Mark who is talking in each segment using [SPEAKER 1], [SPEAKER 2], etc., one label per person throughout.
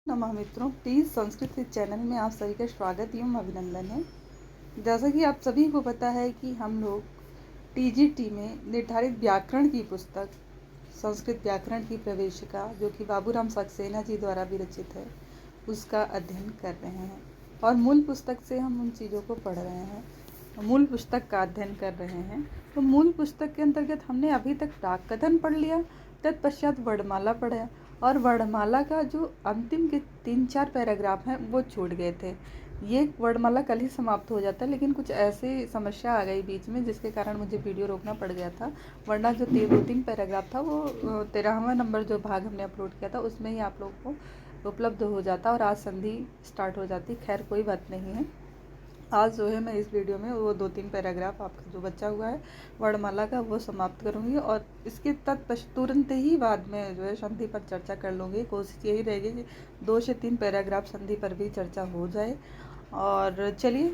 [SPEAKER 1] नमः मित्रों, please Sanskrit channel में आप सभी का स्वागत एवं अभिनंदन है। जैसा कि आप सभी को पता है कि हम लोग टीजीटी में निर्धारित व्याकरण की पुस्तक संस्कृत व्याकरण की प्रवेशिका जो कि बाबूराम सक्सेना जी द्वारा विरचित है, उसका अध्ययन कर रहे हैं और मूल पुस्तक से हम उन चीज़ों को पढ़ रहे हैं, मूल पुस्तक का अध्ययन कर रहे हैं। तो मूल पुस्तक के अंतर्गत हमने अभी तक प्राक कथन पढ़ लिया, तत्पश्चात वर्णमाला पढ़ा और वर्णमाला का जो अंतिम के 3-4 पैराग्राफ हैं वो छूट गए थे। ये वर्णमाला कल ही समाप्त हो जाता, लेकिन कुछ ऐसी समस्या आ गई बीच में जिसके कारण मुझे वीडियो रोकना पड़ गया था, वरना जो 2-3 पैराग्राफ था वो 13वां नंबर जो भाग हमने अपलोड किया था उसमें ही आप लोगों को उपलब्ध हो जाता और आज संधि स्टार्ट हो जाती। खैर कोई बात नहीं है, आज जो है मैं इस वीडियो में वो 2-3 पैराग्राफ आपका जो बचा हुआ है वर्णमाला का वो समाप्त करूँगी और इसके तुरंत ही बाद में जो है संधि पर चर्चा कर लूँगी। कोशिश यही रहेगी कि 2 से 3 पैराग्राफ संधि पर भी चर्चा हो जाए। और चलिए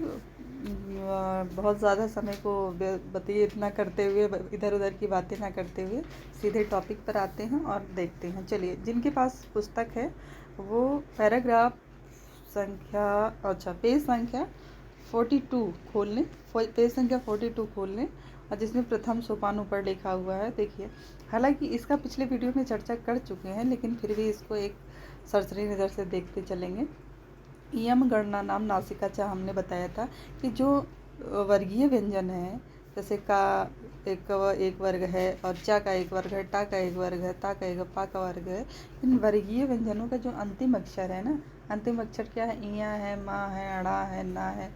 [SPEAKER 1] बहुत ज़्यादा समय को व्यतीत ना करते हुए, इधर उधर की बातें ना करते हुए सीधे टॉपिक पर आते हैं और देखते हैं। चलिए, जिनके पास पुस्तक है वो पैराग्राफ संख्या पेज संख्या 42 खोल लें, पेज संख्या 42 खोल लें और जिसमें प्रथम सोपान ऊपर लिखा हुआ है। देखिए, हालांकि इसका पिछले वीडियो में चर्चा कर चुके हैं, लेकिन फिर भी इसको एक सरसरी नज़र से देखते चलेंगे। यम गणना नाम नासिका चा हमने बताया था कि जो वर्गीय व्यंजन है, जैसे का एक वर्ग है और चा का एक वर्ग है, टा का एक वर्ग है, ता का एक, पा का वर्ग है। इन वर्गीय व्यंजनों का जो अंतिम अक्षर है ना, अंतिम अक्षर क्या है? इया है, माँ है, अड़ा है, ना है,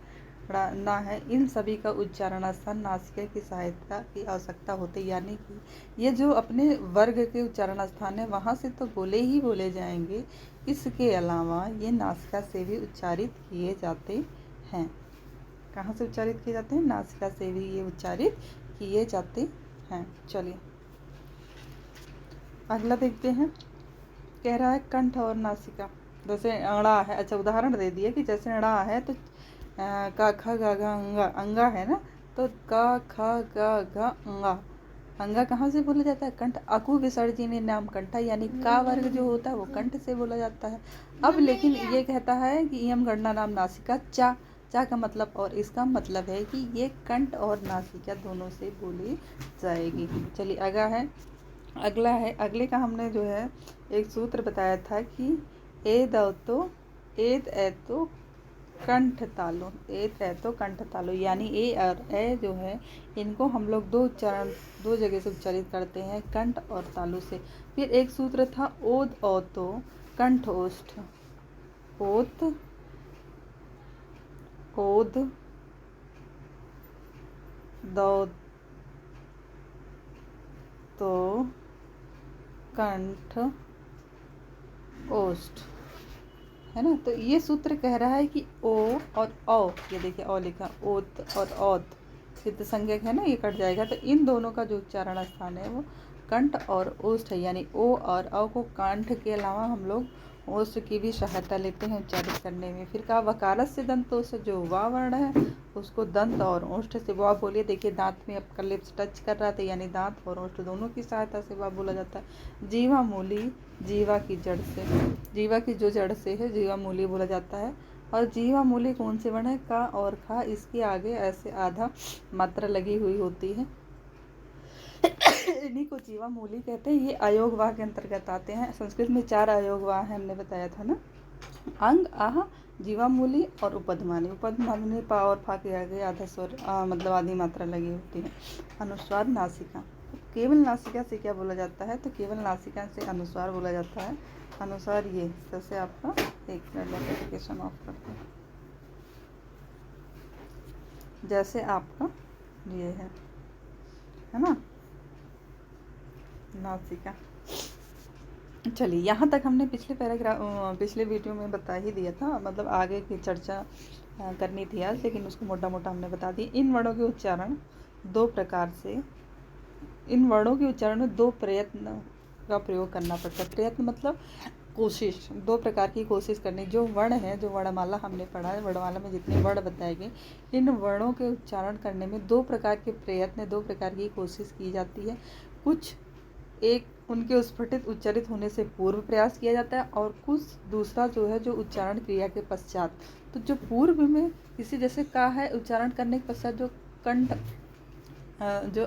[SPEAKER 1] ना है। इन सभी का उच्चारण स्थान नासिका की सहायता की आवश्यकता होती है, यानी कि ये जो अपने वर्ग के उच्चारण स्थान है वहाँ से तो बोले ही बोले जाएंगे, इसके अलावा ये नासिका से भी उच्चारित किए जाते हैं। कहाँ से उच्चारित किए जाते हैं? नासिका से भी ये उच्चारित किए जाते हैं। चलिए अगला देखते हैं। कह रहा है कंठ और नासिका। जैसे अड़ा है, अच्छा उदाहरण दे दिए कि जैसे अड़ा है तो का ख गा घा अंगा, अंगा है ना, तो का ख गा घा अंगा, अंगा कहाँ से बोला जाता है? कंठ। अकु विसर्जनीय नाम कंठा, यानी का वर्ग जो होता है वो कंठ से बोला जाता है। अब लेकिन ये कहता है कि यम गणना नाम नासिका चा, चा का मतलब और इसका मतलब है कि ये कंठ और नासिका दोनों से बोली जाएगी। चलिए अगला है, अगले का हमने जो है एक सूत्र बताया था कि एद ऐतो कंठ तालु, एत ऐतो कंठ तालु, यानी ए और ए जो है इनको हम लोग दो जगह से उच्चारित करते हैं, कंठ और तालु से। फिर एक सूत्र था ओद औतो कंठ ओष्ठ, ओत ओद दौ तो कंठ ओष्ठ, है ना। तो ये सूत्र कह रहा है कि ओ और औ, ये देखिए औ लिखा, ओत और औत सिद्ध संज्ञक है ना, ये कट जाएगा। तो इन दोनों का जो उच्चारण स्थान है वो कंठ और ओष्ठ है, यानी ओ और औ को कंठ के अलावा हम लोग ओष्ठ की भी सहायता लेते हैं उच्चारित करने में। फिर कहा वकारस से दंतोष्ठ, जो वा वर्ण है उसको दंत और ओष्ठ से वा बोलिए। देखिए दांत में आपका लिप्स टच कर रहा था, यानी दांत और ओष्ठ दोनों की सहायता से वा बोला जाता है। जीवा मूली, जीवा की जड़ से, जीवा की जो जड़ से है जीवा मूली बोला जाता है। और जीवा मूली कौन से वर्ण है? का और खा, इसके आगे ऐसे आधा मात्रा लगी हुई होती है, इन्हीं को जीवा मूली कहते हैं। ये अयोगवाह के अंतर्गत आते हैं। संस्कृत में 4 अयोगवाह है, हमने बताया था ना, अंग, आह, जीवामूली और उपधमानी। उपधमानी पा और फा के आगे आधा स्वर मतलब आधी मात्रा लगी होती है। अनुस्वार नासिका, केवल नासिका से क्या बोला जाता है? तो केवल नासिका से अनुस्वार बोला जाता है। अनुस्वार ये, जैसे आपका एक मिनट नोटिफिकेशन ऑफ करते हैं, जैसे आपका ये है ना नासिका। चलिए यहाँ तक हमने पिछले वीडियो में बता ही दिया था, मतलब आगे की चर्चा करनी थी आज, लेकिन उसको मोटा मोटा हमने बता दी। इन वर्णों के उच्चारण 2 प्रकार से, इन वर्णों के उच्चारण में 2 प्रयत्न का प्रयोग करना पड़ता है। प्रयत्न मतलब कोशिश, 2 प्रकार की कोशिश करनी। जो वर्ण है, जो वर्णमाला हमने पढ़ा है, वर्णमाला में जितने वर्ण बताए गए, इन वर्णों के उच्चारण करने में 2 प्रकार के प्रयत्न, 2 प्रकार की कोशिश की जाती है। कुछ एक उनके उत्स्फटित उच्चारित होने से पूर्व प्रयास किया जाता है और कुछ दूसरा जो है जो उच्चारण क्रिया के पश्चात। तो जो पूर्व में किसी जैसे का है उच्चारण करने के पश्चात जो कंठ जो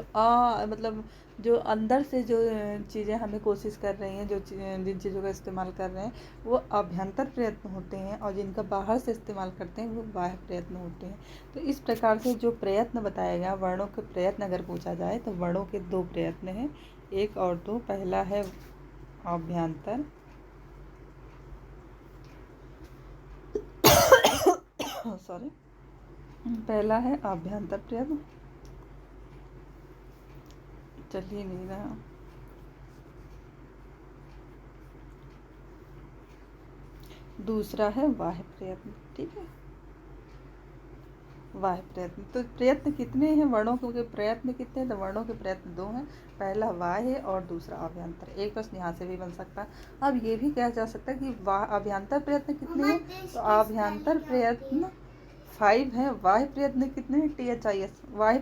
[SPEAKER 1] मतलब जो अंदर से जो चीज़ें हमें कोशिश कर रही हैं, जो जिन चीज़ों का इस्तेमाल कर रहे हैं वो अभ्यंतर प्रयत्न होते हैं और जिनका बाहर से इस्तेमाल करते हैं वो बाह्य प्रयत्न होते हैं। तो इस प्रकार से जो प्रयत्न बताया गया, वर्णों के प्रयत्न अगर पूछा जाए तो वर्णों के दो प्रयत्न हैं, एक और दो। पहला है अभ्यंतर सॉरी पहला है अभ्यंतर प्रयत्न, चलिए नहीं रहा। दूसरा है बाह्य प्रयत्न, ठीक है, बाह्य प्रयत्न। तो प्रयत्न कितने हैं वर्णों के प्रयत्न कितने हैं? तो वर्णों के प्रयत्न दो हैं, पहला बाह्य और दूसरा अभ्यंतर। एक प्रश्न यहाँ से भी बन सकता है। अब ये भी कहा जा सकता है कि अभ्यंतर प्रयत्न कितने हैं? तो अभ्यंतर प्रयत्न 5 हैं। बाह्य प्रयत्न कितने हैं? THIS। बाह्य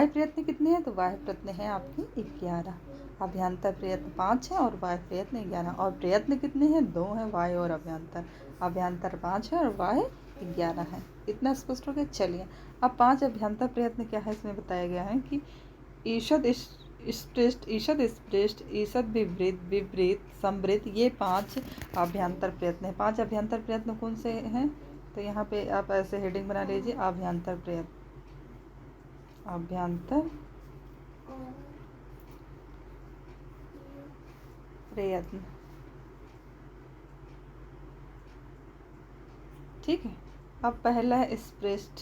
[SPEAKER 1] प्रयत्न कितने हैं? तो बाह्य प्रयत्न है आपके 11। अभ्यंतर प्रयत्न 5 है और बाह्य प्रयत्न 11। और प्रयत्न कितने हैं? 2 हैं, बाह्य और अभ्यंतर। अभ्यंतर 5 है और बाह्य 11 है। इतना स्पष्ट हो गया। चलिए अब 5 अभ्यंतर प्रयत्न क्या है इसमें बताया गया है कि ईषद स्पृष्ट, ईषद स्पृष्ट, ईषद विवृत, विवृत, समृत, ये 5 अभ्यंतर प्रयत्न है। 5 अभ्यंतर प्रयत्न कौन से हैं? तो यहाँ पे आप ऐसे हेडिंग बना लीजिए, अभ्यंतर प्रयत्न, अभ्यंतर प्रयत्न, ठीक है। अब पहला है स्पृष्ट,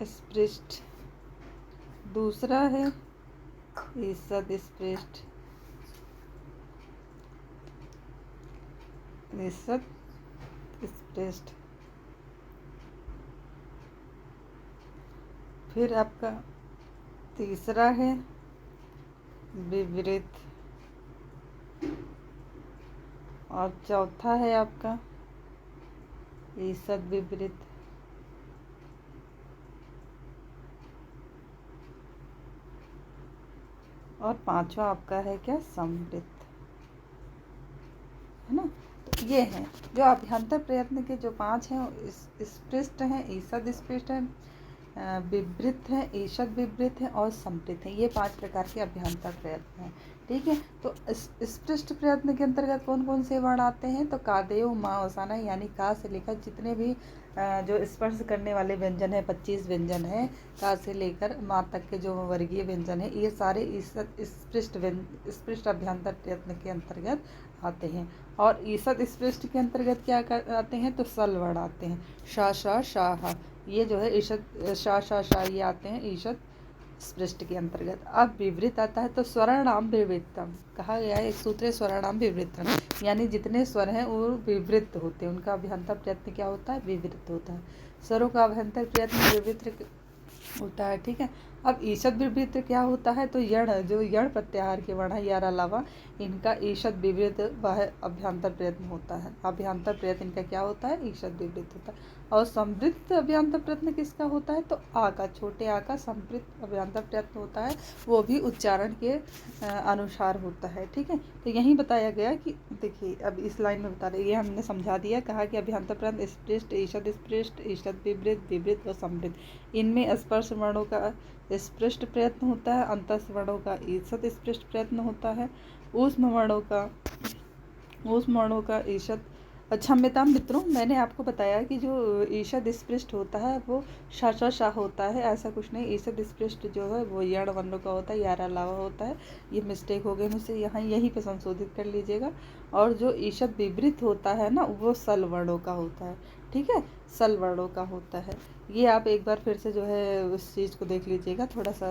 [SPEAKER 1] स्पृष्ट। दूसरा है ईषद स्पृष्ट, ईषद स्पृष्ट। फिर आपका तीसरा है विवृत और चौथा है आपका ईषद विवृत और पांचवा आपका है क्या? समृत, है ना। तो ये हैं जो अभ्यंतर प्रयत्न के जो 5 हैं, स्पृष्ट हैं, ईषद स्पृष्ट हैं, विवृत है, ईषद विवृत है और समृत है। ये 5 प्रकार के अभ्यंतर प्रयत्न हैं, ठीक है। तो स्पृष्ट प्रयत्न के अंतर्गत कौन कौन से वर्ण आते हैं? तो कादेव माँ वसाना, यानी का से लेकर जितने भी जो स्पर्श करने वाले व्यंजन है, 25 व्यंजन है, का से लेकर माँ तक के जो वर्गीय व्यंजन है, ये सारे स्पृष्ट अभ्यंतर प्रयत्न के अंतर्गत आते हैं। और ईषद स्पृष्ट के अंतर्गत क्या आते हैं? तो सल वर्ण आते हैं, शा शा शाह, ये जो है ईषद शा शा शा, ये आते हैं ईषद स्पृष्ट के अंतर्गत। अब विवृत आता है तो स्वरनाम विवृतम, कहा गया है एक सूत्र स्वरनाम विवृतम, यानी जितने स्वर हैं वो विवृत होते हैं, उनका अभ्यंतर प्रयत्न क्या होता है? विवृत होता है। स्वरों का अभ्यंतर प्रयत्न विवृत होता है, ठीक है। अब ईषद विवृत क्या होता है? तो यण, जो यण प्रत्याहार के वर्ण है यार अलावा, इनका ईषद विवृत वह अभ्यंतर प्रयत्न होता है। अभ्यंतर प्रयत्न इनका क्या होता है? ईषद विवृत होता है। और समृद्ध अभ्यंतर प्रयत्न किसका होता है? तो आ का, छोटे आ का समृद्ध अभ्यंतर प्रयत्न होता है, वो भी उच्चारण के अनुसार होता है, ठीक है। तो यही बताया गया कि देखिए अब इस लाइन में बता रहे, ये हमने समझा दिया, कहा कि अभ्यंतर प्रयत्न स्पृष्ट, ईषद स्पृष्ट, ईषद विवृत, विवृत व समृद्ध, इनमें स्पर्श वर्णों का स्पृष्ट प्रयत्न होता है, अंतस्थ वर्णों का ईषद स्पृष्ट प्रयत्न होता है, ऊष्म वर्णों का ईषद। क्षम्यतां मित्रों, मैंने आपको बताया कि जो ईषद स्पृष्ट होता है वो शा शा होता है, ऐसा कुछ नहीं। ईषद स्पृष्ट जो है वो यण वर्णों का होता है, यार अलावा होता है। ये मिस्टेक हो गई मुझसे, यहाँ यहीं पे संशोधित कर लीजिएगा। और जो ईषद विवृत होता है ना, वो सल वर्णों का होता है, ठीक है, सल वर्णों का होता है। ये आप एक बार फिर से जो है उस चीज़ को देख लीजिएगा थोड़ा सा,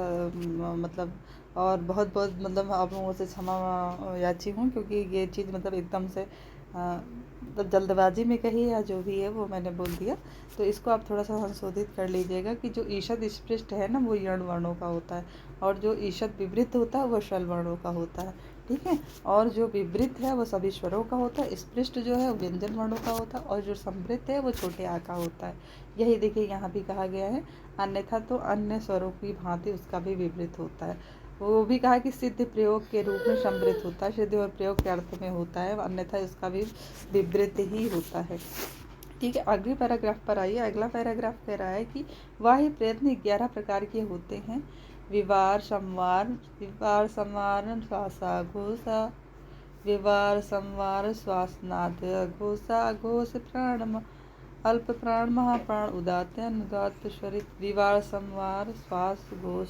[SPEAKER 1] मतलब और बहुत बहुत मतलब आप लोगों से क्षमा याची हूँ, क्योंकि ये चीज़ मतलब एकदम से मतलब जल्दबाजी में कही या जो भी है वो मैंने बोल दिया। तो इसको आप थोड़ा सा संशोधित कर लीजिएगा कि जो ईषद स्पृष्ट है ना वो यण वर्णों का होता है, और जो ईषद विवृत होता है वो शल वर्णों का होता है, ठीक है। और जो विवृत है वो सभी स्वरों का होता है, स्पृष्ट जो है व्यंजन वर्णों का होता है, और जो संवृत है वो छोटे आ का होता है। यही देखिए यहाँ भी कहा गया है। अन्यथा तो अन्य स्वरों की भांति उसका भी विवृत होता है। वो भी कहा कि सिद्ध प्रयोग के रूप में संवृत होता है, सिद्ध और प्रयोग के अर्थ में होता है, अन्यथा उसका भी विवृत ही होता है। ठीक है, अगले पैराग्राफ पर आइए। अगला पैराग्राफ कह रहा है कि वाह्य प्रयत्न 11 प्रकार के होते हैं। विवार संवार श्वासा घोषा, विवार संवार श्वासनाद घोषा, घोष प्राण अल्प प्राण महाप्राण उदात अनुदात स्वरित, विवार संवार श्वास घोष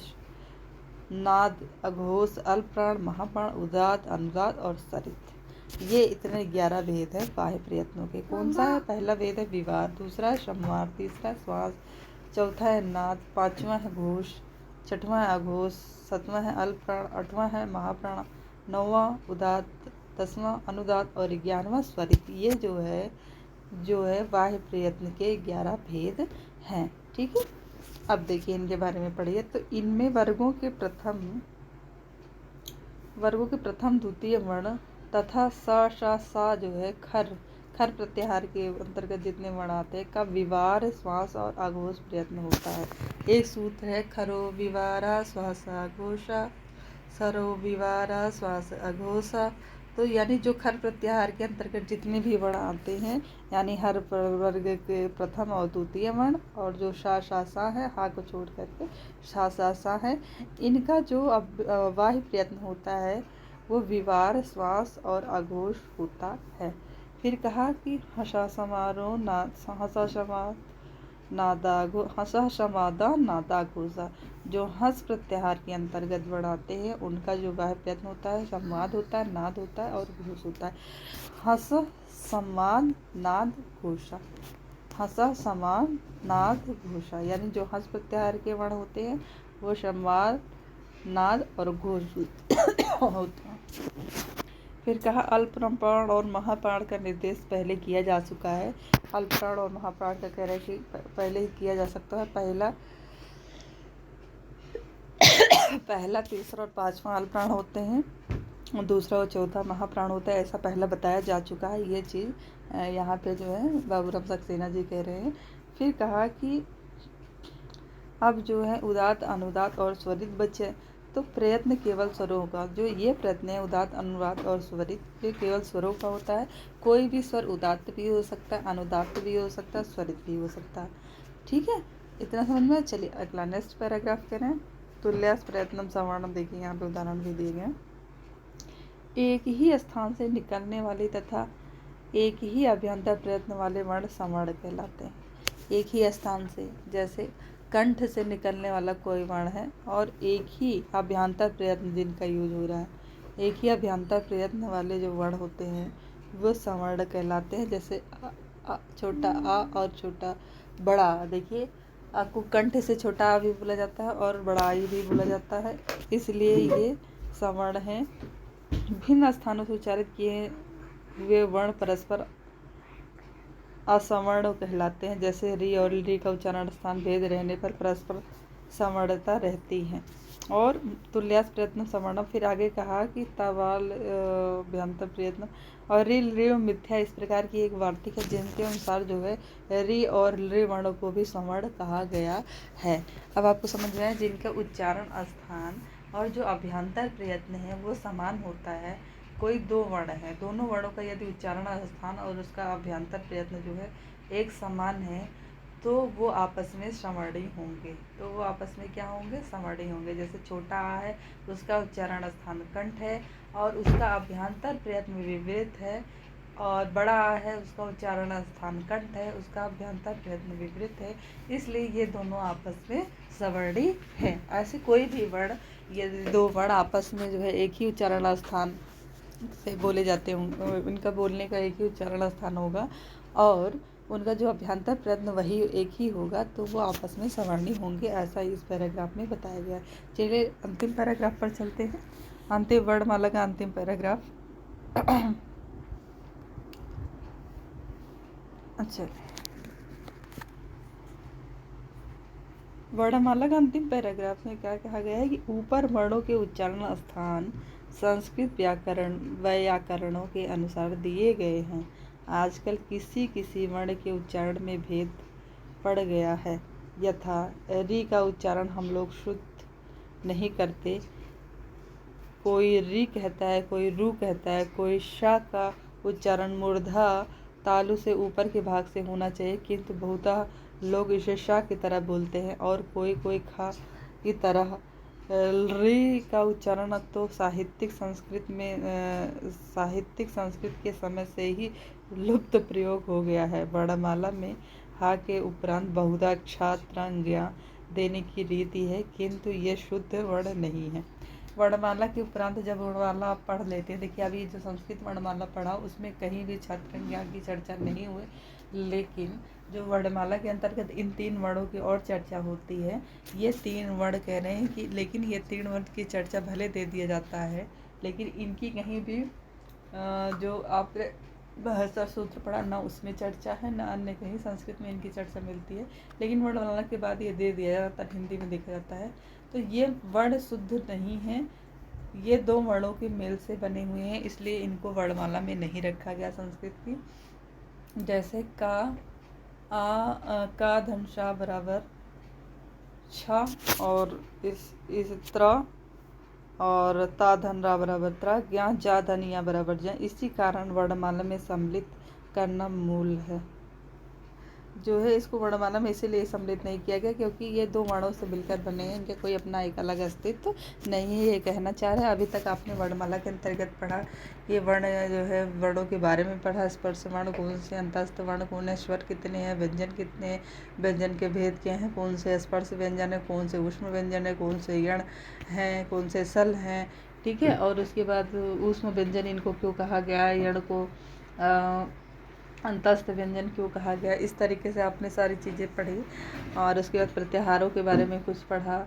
[SPEAKER 1] नाद अघोष अल्प प्राण महाप्राण उदात अनुदात और सरित। ये इतने 11 भेद है बाह्य प्रयत्नों के। कौन सा है? पहला वेद है विवार, दूसरा है संवार, तीसरा है श्वास, चौथा है नाद, पांचवा है घोष, छठवां है अघोष, सातवां है अल्प प्राण, आठवां है महाप्राण, नौवां उदात, 10वां अनुदात और 11वां स्वरित। ये जो है बाह्य प्रयत्न के 11 भेद हैं। ठीक है, अब देखिए इनके बारे में पढ़िए। तो इनमें वर्गों के प्रथम द्वितीय वर्ण तथा सा जो है खर प्रत्याहार के अंतर्गत जितने वर्ण आते हैं का विवार श्वास और अघोष प्रयत्न होता है। एक सूत्र है खरो विवारा श्वासा घोषा, सरो विवारा श्वास अघोषा। तो यानी जो खर प्रत्याहार के अंतर्गत जितने भी वर्ण आते हैं, यानी हर वर्ग के प्रथम और द्वितीय वर्ण, और जो सा है, हा को छोड़ करके सा है, इनका जो बाह्य प्रयत्न होता है वो विवार श्वास और अघोष होता है। फिर कहा कि हसा समारोह हसा समाद नादा घोषा। जो हंस प्रत्याहार के अंतर्गत वर्ण आते हैं उनका जो बाह्य प्रयत्न होता है संवाद होता है, नाद होता है और घोष होता है। हस संवाद नाद घोषा, हंसा समान नाद घोषा, यानी जो हंस प्रत्याहार के वर्ण होते हैं वो संवाद नाद और घोष होता है। फिर कहा अल्प प्राण और महाप्राण का निर्देश पहले किया जा चुका है। अल्प प्राण और महाप्राण का कह रहे हैं कि पहले ही किया जा सकता है। पहला तीसरा और पांचवा अल्प प्राण होते हैं, दूसरा और चौथा महाप्राण होता है, ऐसा पहला बताया जा चुका है। ये चीज़ यहाँ पे जो है बाबूराम सक्सेना जी कह रहे हैं। फिर कहा कि अब जो है उदात अनुदात और स्वरित बचे। तो प्रयत्न केवल स्वरों का, जो ये प्रयत्न है उदात अनुदात और स्वरित, ये केवल स्वरों का होता है। कोई भी स्वर उदात्त भी हो सकता है, अनुदात्त भी हो सकता है, स्वरित भी हो सकता है। ठीक है, इतना समझ में। चलिए अगला नेक्स्ट पैराग्राफ करें। तुल्यास प्रयत्नम सवर्णम, देखिए यहाँ पे उदाहरण भी दिए गए। एक ही स्थान से निकलने वाले तथा एक ही अभ्यंतर प्रयत्न वाले वर्ण सवर्ण कहलाते हैं। एक ही स्थान से, जैसे कंठ से निकलने वाला कोई वर्ण है और एक ही अभ्यंतर प्रयत्न जिनका यूज हो रहा है, एक ही अभ्यंतर प्रयत्न वाले जो वर्ण होते हैं वो सवर्ण कहलाते हैं। जैसे छोटा आ और छोटा बड़ा आ। देखिए आ को कंठ से छोटा आ भी बोला जाता है और बड़ा आई भी बोला जाता है, इसलिए ये सवर्ण हैं। भिन्न स्थानों से उच्चारित किए हुए वर्ण परस्पर असवर्ण कहलाते हैं। जैसे री और री का उच्चारण स्थान भेद रहने पर परस्पर सवर्णता रहती है। और तुल्यास प्रयत्न सवर्णम, फिर आगे कहा कि तवाल अभ्यंतर प्रयत्न और री री मिथ्या, इस प्रकार की एक वार्तिक है जिनके अनुसार जो है री और री वर्णों को भी सवर्ण कहा गया है। अब आपको समझ में आया, जिनका उच्चारण स्थान और जो अभ्यंतर प्रयत्न है वो समान होता है। कोई दो वर्ण है, दोनों वर्णों का यदि उच्चारण स्थान और उसका अभ्यंतर प्रयत्न जो है एक समान है तो वो आपस में सवर्णी होंगे। तो वो आपस में क्या होंगे? सवर्णी होंगे। जैसे छोटा आ है उसका उच्चारण स्थान कंठ है और उसका अभ्यंतर प्रयत्न विवृत है, और बड़ा आ है उसका उच्चारण स्थान कंठ है, उसका अभ्यंतर प्रयत्न विवृत है, इसलिए ये दोनों आपस में सवर्णी है। ऐसे कोई भी वर्ण, यदि दो वर्ण आपस में जो है एक ही उच्चारण स्थान से बोले जाते होंगे, उनका बोलने का एक ही उच्चारण स्थान होगा और उनका जो अभ्यंतर प्रयत्न वही एक ही होगा, तो वो आपस में सवर्णी होंगे, ऐसा इस पैराग्राफ में बताया गया है। चलिए अंतिम पैराग्राफ पर चलते हैं। अंतिम वर्णमाला का अंतिम पैराग्राफ। अच्छा, वर्णमाला का अंतिम पैराग्राफ में क्या कहा गया है कि ऊपर वर्णों के उच्चारण स्थान संस्कृत व्याकरणों के अनुसार दिए गए हैं। आजकल किसी किसी वर्ण के उच्चारण में भेद पड़ गया है। यथा री का उच्चारण हम लोग शुद्ध नहीं करते। कोई री कहता है, कोई रू कहता है। कोई शा का उच्चारण मूर्धा तालु से ऊपर के भाग से होना चाहिए, किंतु बहुतः लोग इसे शा की तरह बोलते हैं। और कोई कोई खा की तरह। री का उच्चारण तो साहित्यिक संस्कृत के समय से ही लुप्त प्रयोग हो गया है। वर्णमाला में हा के उपरांत बहुधा क्षां त्रं ज्ञा देने की रीति है, किंतु ये शुद्ध वर्ण नहीं है। वर्णमाला के उपरांत जब वर्णमाला आप पढ़ लेते हैं, देखिए अभी जो संस्कृत वर्णमाला पढ़ा उसमें कहीं भी क्षां त्रं ज्ञा की चर्चा नहीं हुई, लेकिन जो वर्णमाला के अंतर्गत इन 3 वर्णों की और चर्चा होती है। ये 3 वर्ण कह रहे हैं कि लेकिन ये 3 वर्ण की चर्चा भले दे दिया जाता है, लेकिन इनकी कहीं भी जो आपने भाषा सूत्र पढ़ा ना उसमें चर्चा है, ना अन्य कहीं संस्कृत में इनकी चर्चा मिलती है। लेकिन वर्णमाला के बाद ये दे दिया जाता है, हिंदी में देखा जाता है। तो ये वर्ण शुद्ध नहीं है, ये 2 वर्णों के मेल से बने हुए हैं, इसलिए इनको वर्णमाला में नहीं रखा गया संस्कृत की। जैसे का धनशा बराबर छा, और इस त्र, और ता धन रा बराबर त्रा, ज्ञा जा धन या बराबर ज्ञा। इसी कारण वर्णमाला में सम्मिलित करना मूल है। जो है इसको वर्णमाला में इसीलिए सम्मिलित नहीं किया गया क्योंकि ये 2 वर्णों से मिलकर बने हैं, इनके कोई अपना एक अलग अस्तित्व नहीं है, ये कहना चाह रहे हैं। अभी तक आपने वर्णमाला के अंतर्गत पढ़ा, ये वर्ण जो है वर्णों के बारे में पढ़ा। स्पर्श वर्ण कौन से, अंतस्थ वर्ण कौन है, स्वर कितने हैं, व्यंजन कितने हैं, व्यंजन के भेद क्या हैं, कौन से स्पर्श व्यंजन है, कौन से ऊष्म व्यंजन है, कौन से यण हैं, कौन से सल हैं, ठीक है। और उसके बाद ऊष्म व्यंजन इनको क्यों कहा गया है, यण को अंतस्थ व्यंजन क्यों कहा गया। इस तरीके से आपने सारी चीज़ें पढ़ी, और उसके बाद प्रत्याहारों के बारे में कुछ पढ़ा,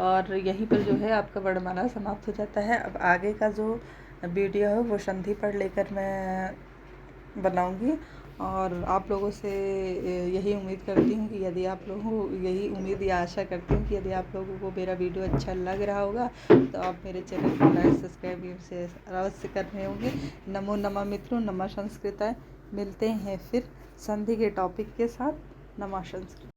[SPEAKER 1] और यहीं पर जो है आपका वर्णमाला समाप्त हो जाता है। अब आगे का जो वीडियो है वो संधि पढ़ लेकर मैं बनाऊंगी, और आप लोगों से यही उम्मीद करती हूँ कि यदि आप लोगों यही उम्मीद या आशा करती हूँ कि यदि आप लोगों को मेरा वीडियो अच्छा लग रहा होगा तो आप मेरे चैनल को लाइक सब्सक्राइब से अवश्य कर रहे होंगे। नमो नमः मित्रों, नमः संस्कृताय। मिलते हैं फिर संधि के टॉपिक के साथ। नमः संस्कृत।